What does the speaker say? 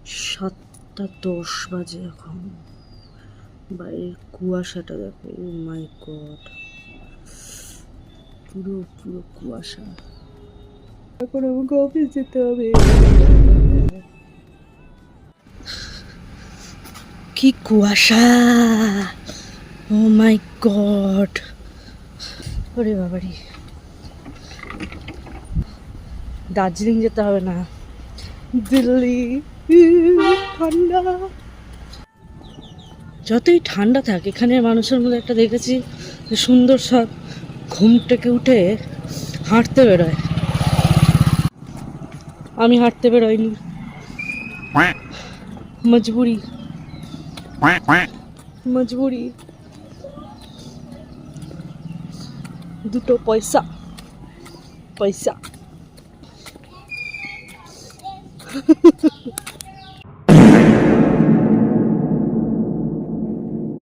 7:10 বাজে এখন। বাইরের কুয়াশাটা দেখো, ও মাই গড, পুরো পুরো কুয়াশা। এখন আমাকে অফিস যেতে হবে। কি কুয়াশা, ও মাই গড। ওরে বাবারি, দার্জিলিং যেতে হবে না, দিল্লি। ঠান্ডা, যতই ঠান্ডা থাক এখানের মানুষের মধ্যে একটা দেখেছি যে সুন্দর সব ঘুম থেকে উঠে হাঁটতে বেরোয়। আমি হাঁটতে বেরোয়নি, মজবুরি মজবুরি। দুটো পয়সা পয়সা।